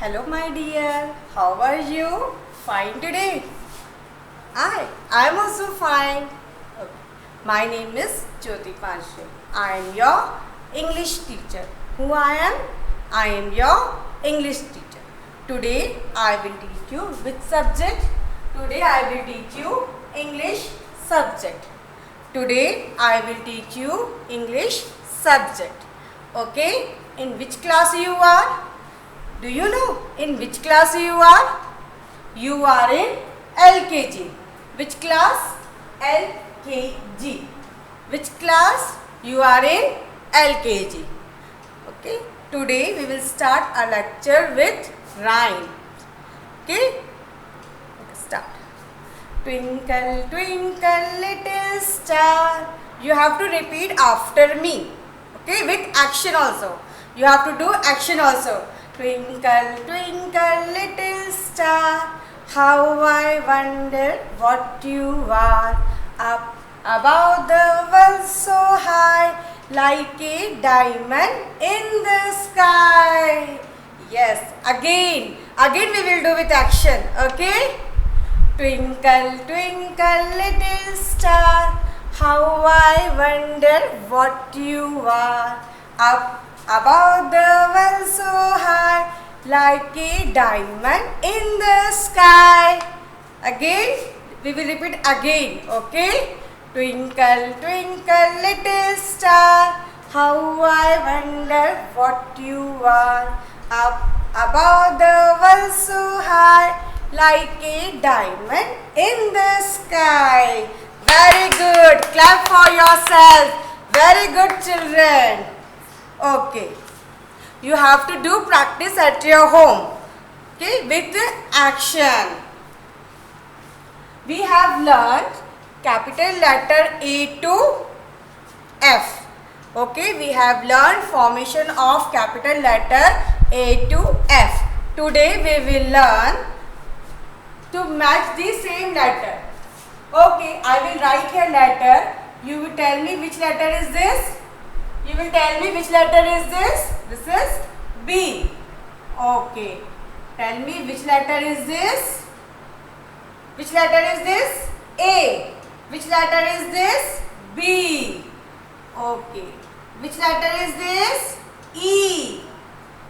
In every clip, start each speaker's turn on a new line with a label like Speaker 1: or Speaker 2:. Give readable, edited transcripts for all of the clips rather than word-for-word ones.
Speaker 1: Hello my dear, how are you? Fine today? I am also fine. Okay. My name is Jyoti Panshe. I am your English teacher. Who I am? I am your English teacher. Today I will teach you which subject? Today I will teach you English subject. Today I will teach you English subject. Okay? In which class you are? Do you know in which class you are? You are in LKG. Which class? LKG. Which class? You are in LKG. Okay. Today we will start a lecture with rhyme. Okay. Start. Twinkle, twinkle, little star. You have to repeat after me. Okay. With action also. You have to do action also. Twinkle, twinkle, little star, how I wonder what you are. Up above the world so high, like a diamond in the sky. Yes, again we will do with action. Okay? Twinkle, twinkle, little star, how I wonder what you are. Up above the world so high, like a diamond in the sky. Again, we will repeat again. Okay? Twinkle, twinkle, little star, how I wonder what you are. Up above the world so high, like a diamond in the sky. Very good. Clap for yourself. Very good, children. Okay, you have to do practice at your home. Okay, with action. We have learned capital letter A to F. Okay, we have learned formation of capital letter A to F. Today we will learn to match the same letter. Okay, I will write here letter. You will tell me which letter is this. You will tell me which letter is this? This is B. Okay. Tell me which letter is this? Which letter is this? A. Which letter is this? B. Okay. Which letter is this? E.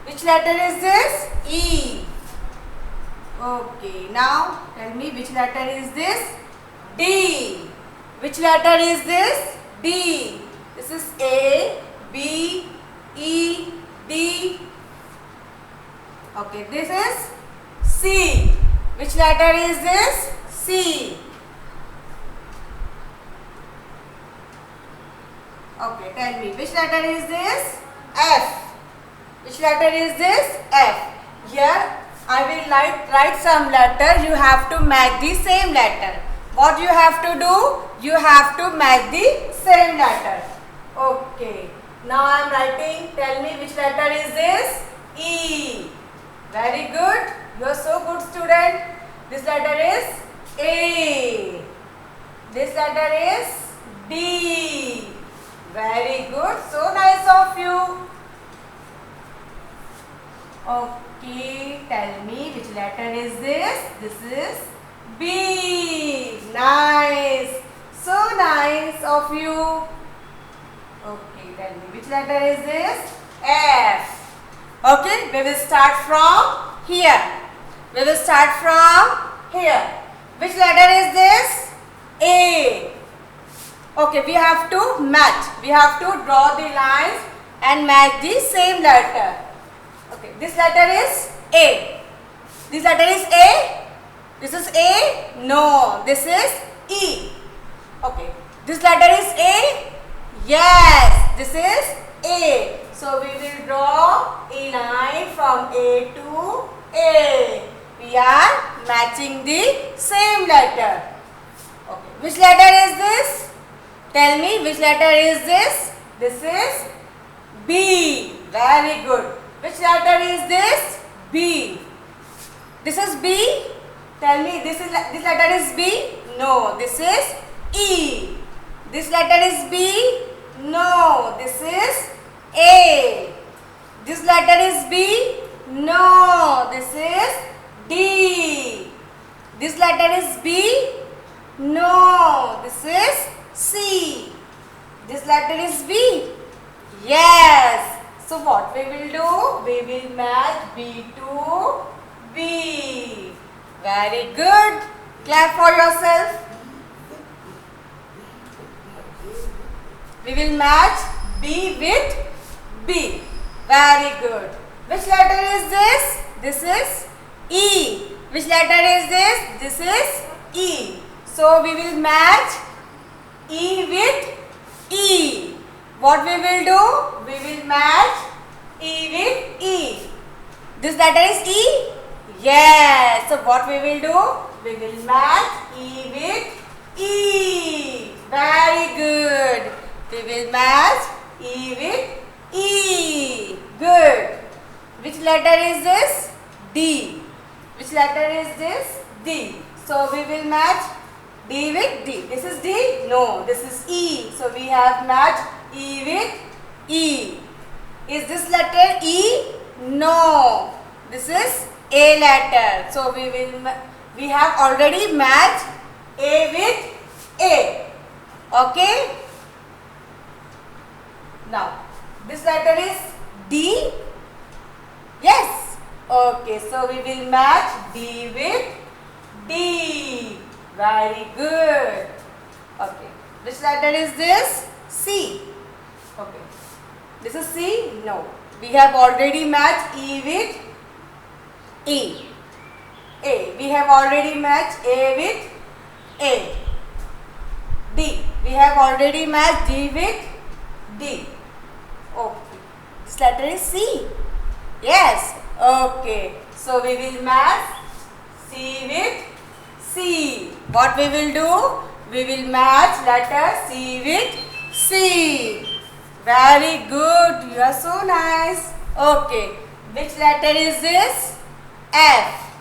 Speaker 1: Which letter is this? E. Okay. Now tell me which letter is this? D. Which letter is this? D. This is A, B, E, D. Okay, this is C. Which letter is this? C. Okay, tell me which letter is this? F. Which letter is this? F. Here I will write some letter. You have to match the same letter. What you have to do? You have to match the same letter. Okay. Now I am writing. Tell me which letter is this? E. Very good. You are so good student. This letter is A. This letter is D. Very good. So nice of you. Okay. Tell me which letter is this? This is B. Nice. So nice of you. Okay, tell me which letter is this? F. Okay, we will start from here. We will start from here. Which letter is this? A. Okay, we have to match. We have to draw the lines and match the same letter. Okay, this letter is A. This letter is A. This is A. No, this is E. Okay, this letter is A. Yes, this is A. So we will draw a line from A to A. We are matching the same letter. Okay. Which letter is this? Tell me which letter is this? This is B. Very good. Which letter is this? B. This is B. Tell me this letter is B? No, this is E. This letter is B? No, this is A. This letter is B? No, this is D. This letter is B. No, this is C. This letter is B. Yes. So what we will do? We will match B to B. Very good. Clap for yourself. We will match B with B. Very good. Which letter is this? This is E. Which letter is this? This is E. So we will match E with E. What we will do? We will match E with E. This letter is E? Yes. So what we will do? We will match E with E. Very good. We will match E with E. Good. Which letter is this? D. Which letter is this? D. So we will match D with D. This is D? No. This is E. So we have matched E with E. Is this letter E? No. This is A letter. So we have already matched A with A. Okay. Now this letter is D. Yes. Okay. So we will match D with D. Very good. Okay. Which letter is this? C. Okay. This is C? No. We have already matched E with E. A. We have already matched A with A. D. We have already matched D with D. Okay. This letter is C. Yes. Okay. So we will match C with C. What we will do? We will match letter C with C. Very good. You are so nice. Okay. Which letter is this? F.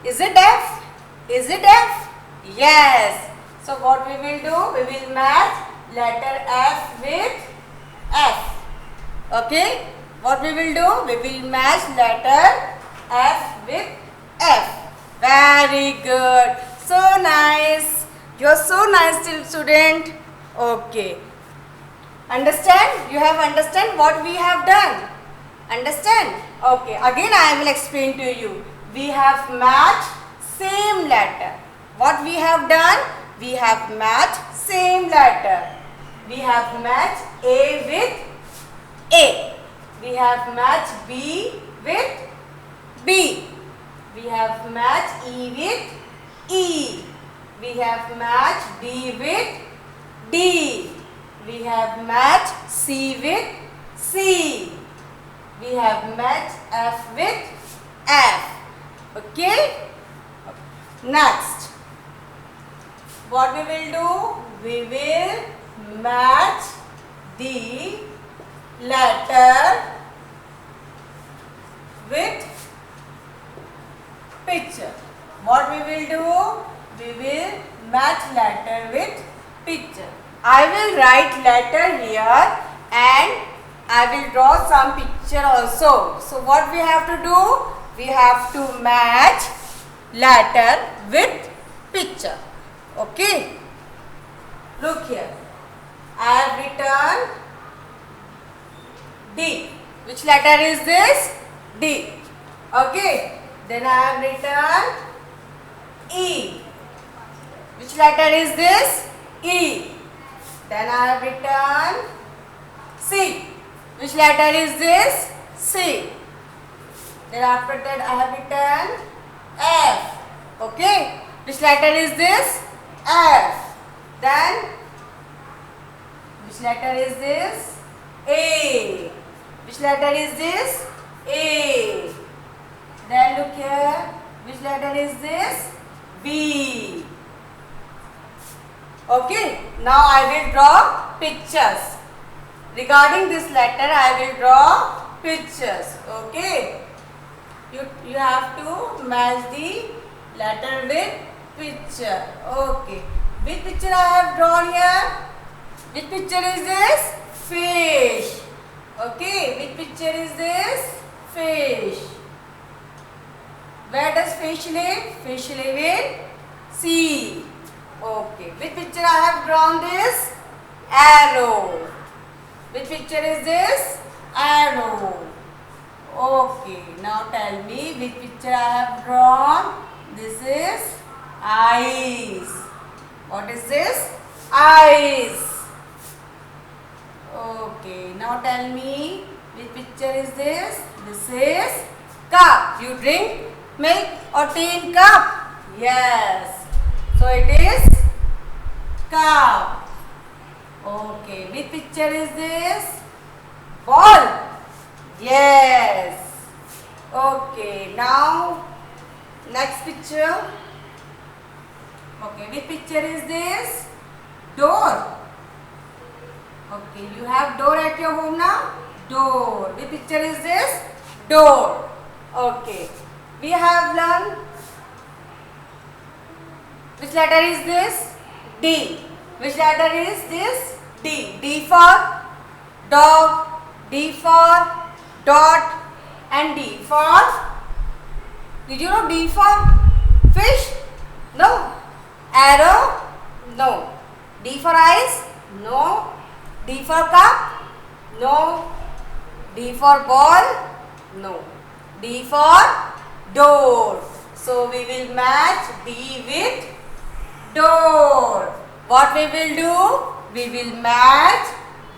Speaker 1: Is it F? Is it F? Yes. So what we will do? We will match letter F with F. Okay. What we will do? We will match letter F with F. Very good. So nice. You are so nice, student. Okay. Understand? You have understand what we have done? Understand? Okay. Again I will explain to you. We have matched same letter. What we have done? We have matched same letter. We have matched A with A. We have matched B with B. We have matched E with E. We have matched D with D. We have matched C with C. We have matched F with F. Okay? Next, what we will do? We will match the letter with picture. What we will do? We will match letter with picture. I will write letter here and I will draw some picture also. So what we have to do? We have to match letter with picture. Okay. Look here. I have written D. Which letter is this? D. Okay. Then I have written E. Which letter is this? E. Then I have written C. Which letter is this? C. Then after that I have written F. Okay. Which letter is this? F. Then which letter is this? A. Which letter is this? A. Then look here. Which letter is this? B. Okay. Now I will draw pictures. Regarding this letter, I will draw pictures. Okay. You have to match the letter with picture. Okay. Which picture I have drawn here? Which picture is this? Fish. Okay. Which picture is this? Fish. Where does fish live? Fish live in sea. Okay. Which picture I have drawn this? Arrow. Which picture is this? Arrow. Okay. Now tell me which picture I have drawn. This is eyes. What is this? Eyes. Okay. Now tell me which picture is this? This is cup. You drink milk or tea in cup? Yes. So it is cup. Okay. Which picture is this? Ball. Yes. Okay. Now next picture. Okay. Which picture is this? Door. Okay. You have door at your home now? Door. Which picture is this? Door. Okay. We have learned. Which letter is this? D. Which letter is this? D. D for dog, D for dot, and D for, did you know D for fish? No. Arrow? No. D for eyes? No. D for cup? No. D for ball? No. D for door. So we will match D with door. What we will do? We will match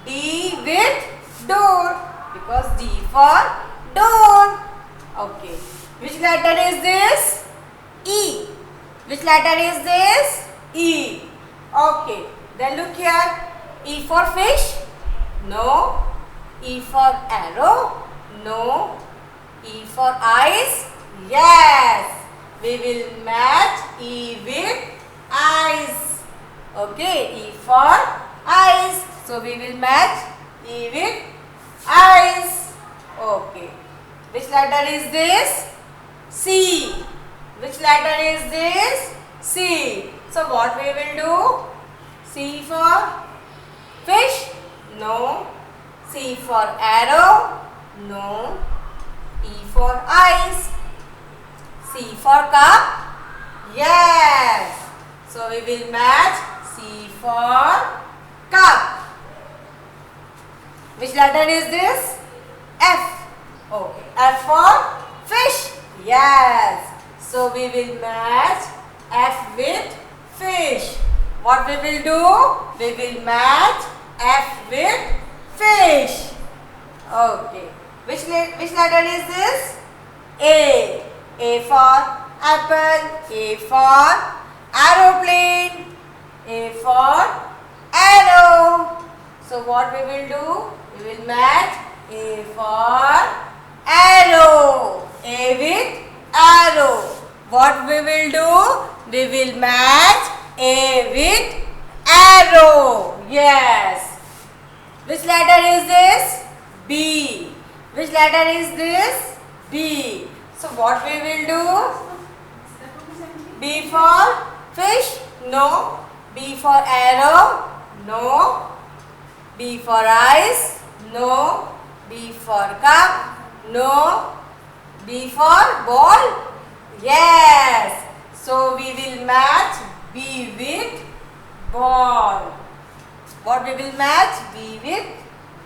Speaker 1: D with door because D for door. Okay. Which letter is this? E. Which letter is this? E. Okay. Then look here. E for fish? No. E for arrow? No. E for eyes? Yes. We will match E with eyes. Okay. E for eyes. So we will match E with eyes. Okay. Which letter is this? C. Which letter is this? C. So what we will do? C for fish? No. C for arrow? No. E for eyes. C for cup? Yes. So we will match C for cup. Which letter is this? F. Okay. F for fish? Yes. So we will match F with fish. What we will do? We will match F with fish. Okay. Which letter is this? A. A for apple. A for aeroplane. A for arrow. So what we will do? We will match A for arrow. A with arrow. What we will do? We will match A with arrow. Yes. Which letter is this? B. Which letter is this? B. So what we will do? B for fish? No. B for arrow? No. B for eyes? No. B for cup? No. B for ball? Yes. So we will match B with ball. What we will match? B with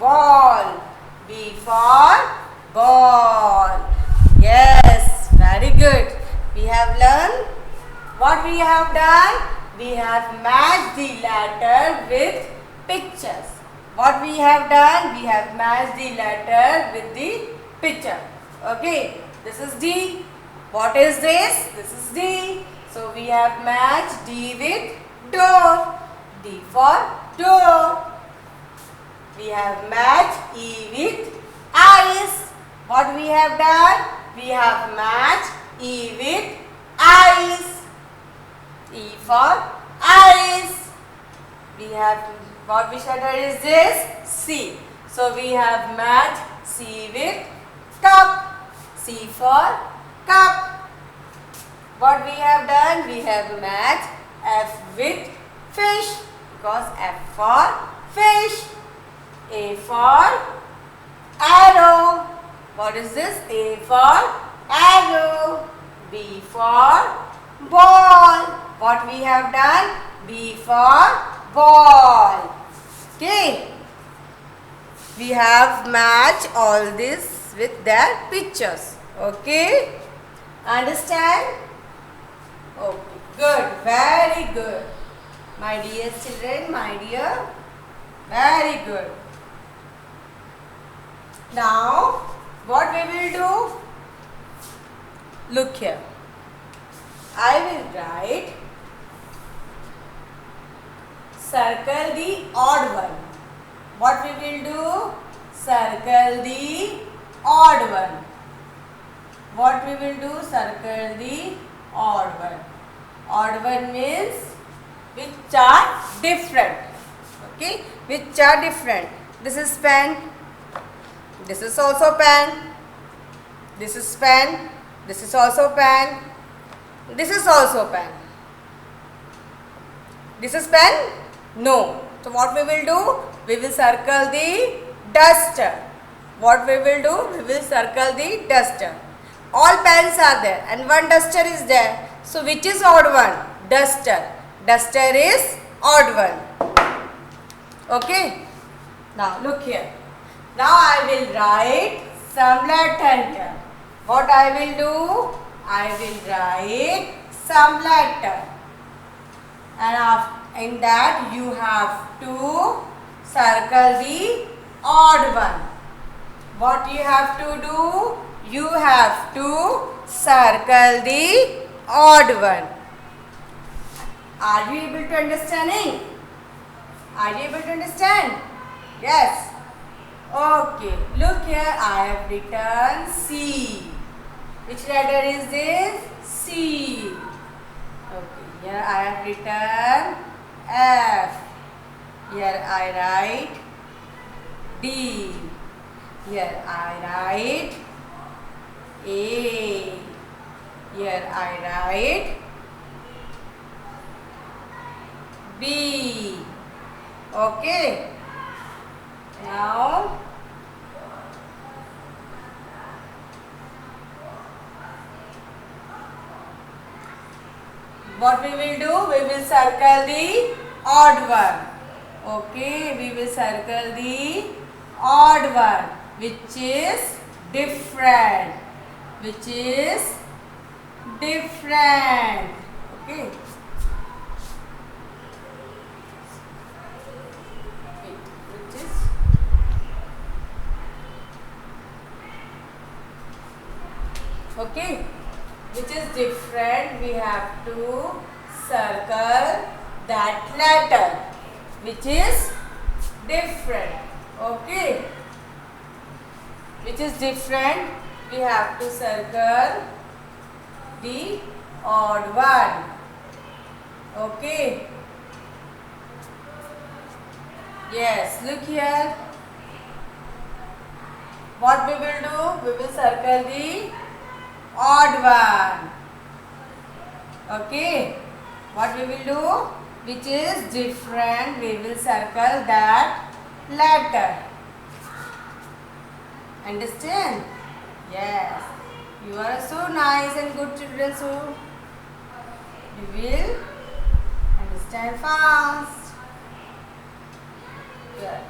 Speaker 1: ball. B for ball. Yes, very good. We have learned. What we have done? We have matched the letter with pictures. What we have done? We have matched the letter with the picture. Okay, this is D. What is this? This is D. So we have matched D with door. D for door. We have matched E with eyes. What we have done? We have matched E with eyes. E for eyes. We have, which letter is this? C. So we have matched C with cup. C for cup. What we have done? We have matched F with fish because F for fish. A for arrow. What is this? A for arrow. B for ball. What we have done? B for ball. Okay. We have matched all this with their pictures. Okay. Understand? Okay. Good. Very good. My dear children, my dear. Very good. Now, what we will do? Look here. I will write, circle the odd one. What we will do? Circle the odd one. What we will do? Circle the odd one. Odd one means which are different. Okay? Which are different. This is pen. This is also pen. This is pen. This is also pen. This is also pen. This is pen? No. So what we will do? We will circle the duster. What we will do? We will circle the duster. All pens are there and one duster is there. So which is odd one? Duster. Duster is odd one. Okay. Now look here. Now I will write some letter here. What I will do? I will write some letter. And in that you have to circle the odd one. What you have to do? You have to circle the odd one. Are you able to understanding? Are you able to understand? Yes. Okay. Look here. I have written C. Which letter is this? C. Okay. Here I have written F. Here I write D. Here I write A. Here I write B. Okay. Now what we will do? We will circle the odd one. Okay, we will circle the odd one which is different. Which is different. Okay. Which is okay. Which is different, we have to circle that letter which is different. Okay. Which is different, we have to circle the odd one. Okay. Yes, look here. What we will do? We will circle the odd one. Okay. What we will do? Which is different, we will circle that letter. Understand? Yes. You are so nice and good children, so you will understand fast. Good.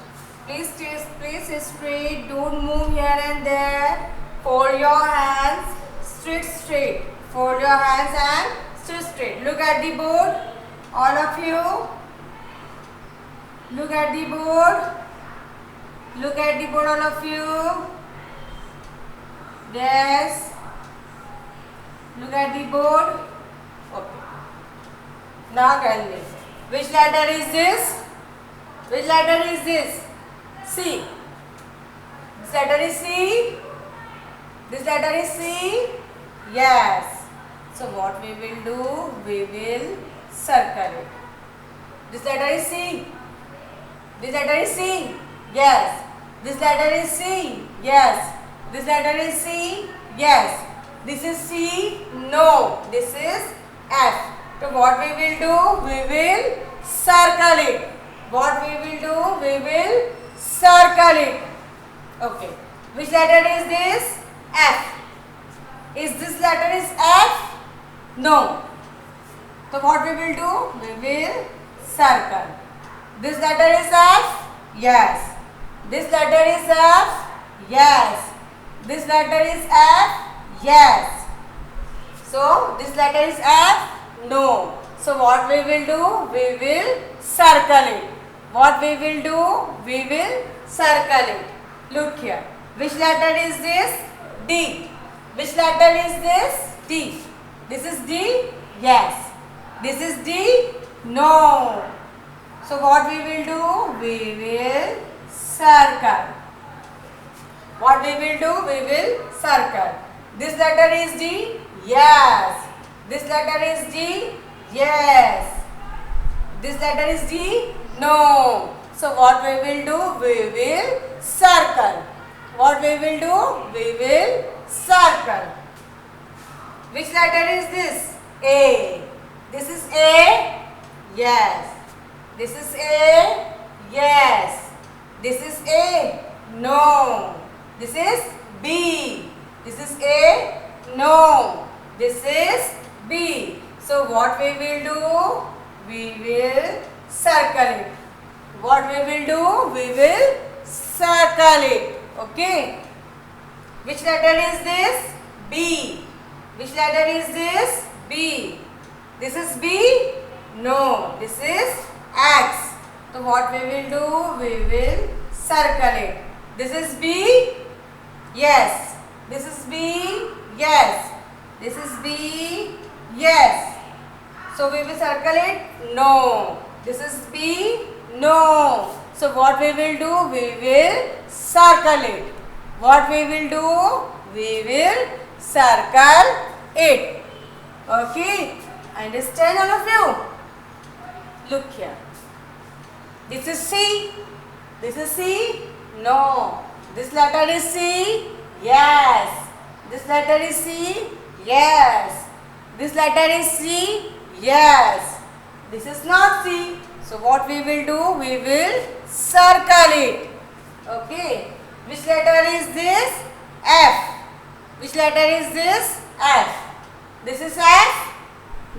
Speaker 1: Please stay straight. Don't move here and there. Fold your hands straight. Fold your hands and stay straight. Look at the board. All of you. Look at the board. Look at the board, all of you. Yes. Look at the board. Okay. Now tell me. Which letter is this? Which letter is this? C. This letter is C. This letter is C. Yes. So what we will do? We will circle it. This letter is C. This letter is C. Yes. This letter is C. Yes. This letter is C. Yes. This is C. No. This is F. So what we will do? We will circle it. What we will do? We will circle it. Okay. Which letter is this? F. Is this letter is F? No. So what we will do? We will circle. This letter is F? Yes. This letter is F? Yes. This letter is F? Yes. So this letter is F? No. So what we will do? We will circle it. What we will do? We will circle it. Look here. Which letter is this? D. Which letter is this? D. This is D? Yes. This is D? No. So what we will do? We will circle. What we will do? We will circle. This letter is D? Yes. This letter is D? Yes. This letter is D? No. So what we will do? We will circle. What we will do? We will circle. Which letter is this? A. This is A? Yes. This is A? Yes. This is A? No. This is B. This is A? No. This is B. So what we will do? We will circle it. What we will do? We will circle it. Okay. Which letter is this? B. Which letter is this? B. This is B? No. This is X. So what we will do? We will circle it. This is B? Yes. This is B? Yes. This is B? Yes. So we will circle it? No. This is B? No. So what we will do? We will circle it. What we will do? We will circle it. Okay. Understand all of you? Look here. This is C. This is C? No. This letter is C? Yes. This letter is C? Yes. This letter is C? Yes. This is not C. So what we will do? We will circle it. Okay. Which letter is this? F. Which letter is this? F. This is F?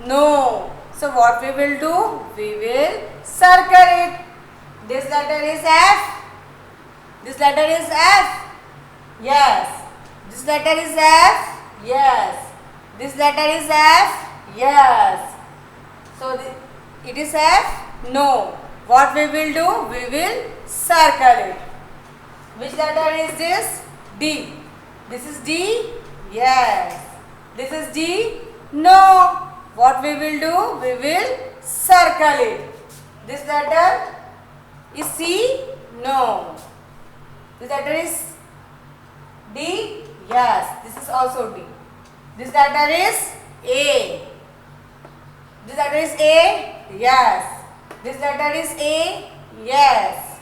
Speaker 1: No. So what we will do? We will circle it. This letter is F. This letter is F. Yes. This letter is F. Yes. This letter is F. Yes. So it is F. No. What we will do? We will circle it. Which letter is this? D. This is D? Yes. This is D? No. What we will do? We will circle it. This letter is C? No. This letter is D? Yes. This is also D. This letter is A. This letter is A? Yes. This letter is A? Yes.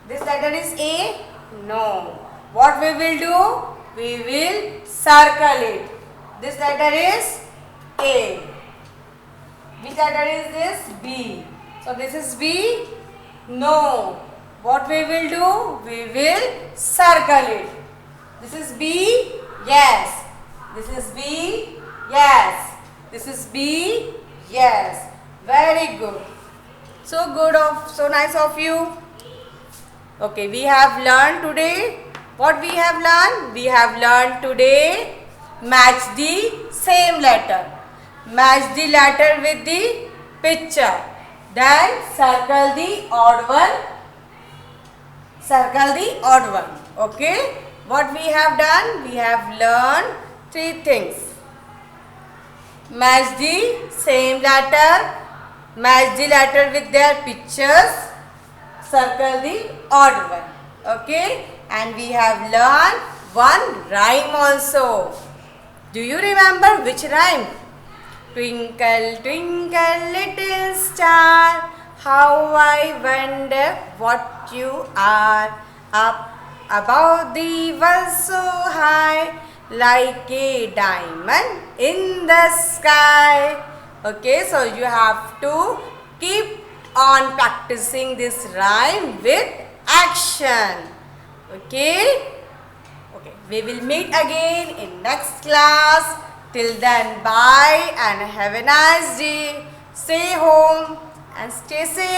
Speaker 1: This letter is A? No. What we will do? We will circle it. This letter is A. Which letter is this? B. So this is B? No. What we will do? We will circle it. This is B? Yes. This is B? Yes. This is B? Yes. Very good. So nice of you. Okay, we have learned today. What we have learned? We have learned today match the same letter. Match the letter with the picture. Then circle the odd one. Circle the odd one. Okay. What we have done? We have learned 3 things. Match the same letter. Match the letter with their pictures. Circle the odd one. Okay. And we have learned one rhyme also. Do you remember which rhyme? Twinkle, twinkle, little star, how I wonder what you are. Up above the world so high, like a diamond in the sky. Okay, so you have to keep on practicing this rhyme with action. Okay. Okay, we will meet again in next class. Till then, bye and have a nice day. Stay home and stay safe.